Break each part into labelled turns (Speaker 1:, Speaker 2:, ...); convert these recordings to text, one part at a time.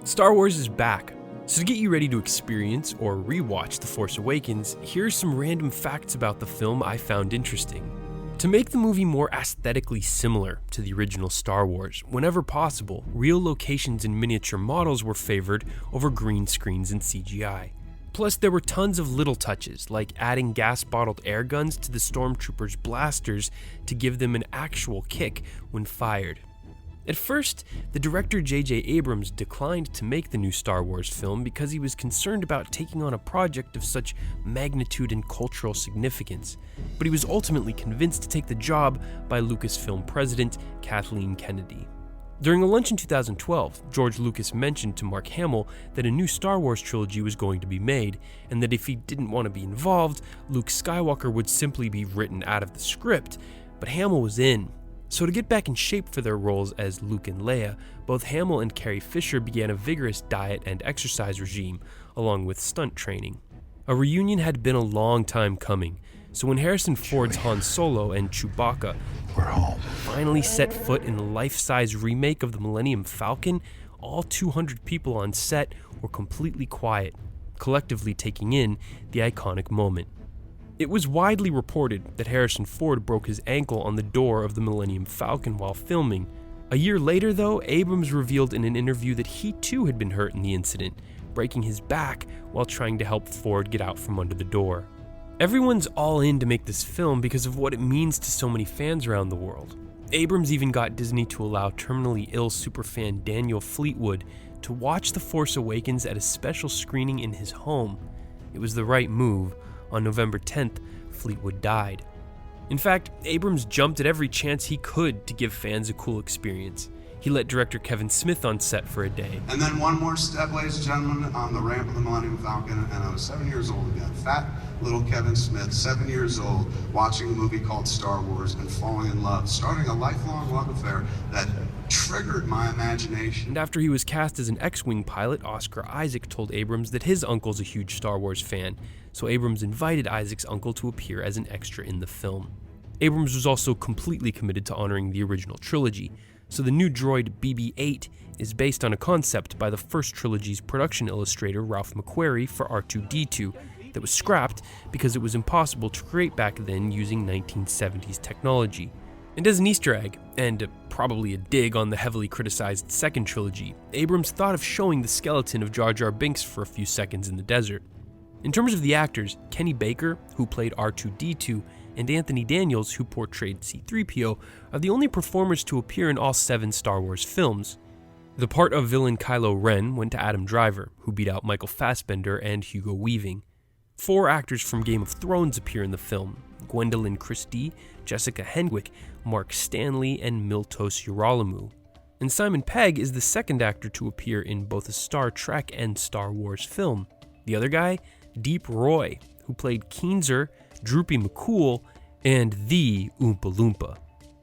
Speaker 1: Star Wars is back. So to get you ready to experience or rewatch The Force Awakens, here are some random facts about the film I found interesting. To make the movie more aesthetically similar to the original Star Wars, whenever possible, real locations and miniature models were favored over green screens and CGI. Plus, there were tons of little touches, like adding gas-bottled air guns to the Stormtroopers' blasters to give them an actual kick when fired. At first, the director J.J. Abrams declined to make the new Star Wars film because he was concerned about taking on a project of such magnitude and cultural significance, but he was ultimately convinced to take the job by LucasFilm president Kathleen Kennedy. During a lunch in 2012, George Lucas mentioned to Mark Hamill that a new Star Wars trilogy was going to be made, and that if he didn't want to be involved, Luke Skywalker would simply be written out of the script, but Hamill was in. So to get back in shape for their roles as Luke and Leia, both Hamill and Carrie Fisher began a vigorous diet and exercise regime, along with stunt training. A reunion had been a long time coming, so when Harrison Ford's Han Solo and Chewbacca finally set foot in the life-size remake of the Millennium Falcon, all 200 people on set were completely quiet, collectively taking in the iconic moment. It was widely reported that Harrison Ford broke his ankle on the door of the Millennium Falcon while filming. A year later, though, Abrams revealed in an interview that he too had been hurt in the incident, breaking his back while trying to help Ford get out from under the door. Everyone's all in to make this film because of what it means to so many fans around the world. Abrams even got Disney to allow terminally ill superfan Daniel Fleetwood to watch The Force Awakens at a special screening in his home. It was the right move. On November 10th, Fleetwood died. In fact, Abrams jumped at every chance he could to give fans a cool experience. He let director Kevin Smith on set for a day.
Speaker 2: And then one more step, ladies and gentlemen, on the ramp of the Millennium Falcon, and I was 7 years old again. Fat little Kevin Smith, 7 years old, watching a movie called Star Wars and falling in love, starting a lifelong love affair that triggered my imagination.
Speaker 1: And after he was cast as an X-Wing pilot, Oscar Isaac told Abrams that his uncle's a huge Star Wars fan, so Abrams invited Isaac's uncle to appear as an extra in the film. Abrams was also completely committed to honoring the original trilogy, so the new droid BB-8 is based on a concept by the first trilogy's production illustrator Ralph McQuarrie for R2-D2 that was scrapped because it was impossible to create back then using 1970s technology. And as an Easter egg, and probably a dig on the heavily criticized second trilogy, Abrams thought of showing the skeleton of Jar Jar Binks for a few seconds in the desert. In terms of the actors, Kenny Baker, who played R2-D2, and Anthony Daniels, who portrayed C-3PO, are the only performers to appear in all 7 Star Wars films. The part of villain Kylo Ren went to Adam Driver, who beat out Michael Fassbender and Hugo Weaving. 4 actors from Game of Thrones appear in the film: Gwendolyn Christie, Jessica Henwick, Mark Stanley, and Miltos Uralumu. And Simon Pegg is the second actor to appear in both a Star Trek and Star Wars film. The other guy? Deep Roy, who played Keenzer, Droopy McCool, and the Oompa Loompa.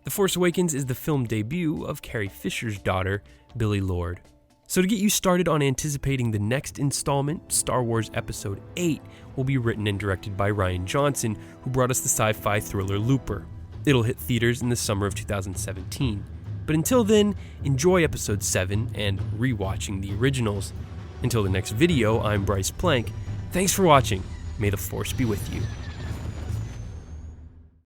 Speaker 1: The Force Awakens is the film debut of Carrie Fisher's daughter, Billie Lourd. So to get you started on anticipating the next installment, Star Wars Episode VIII will be written and directed by Rian Johnson, who brought us the sci-fi thriller Looper. It'll hit theaters in the summer of 2017. But until then, enjoy Episode VII and rewatching the originals. Until the next video, I'm Bryce Plank. Thanks for watching. May the Force be with you.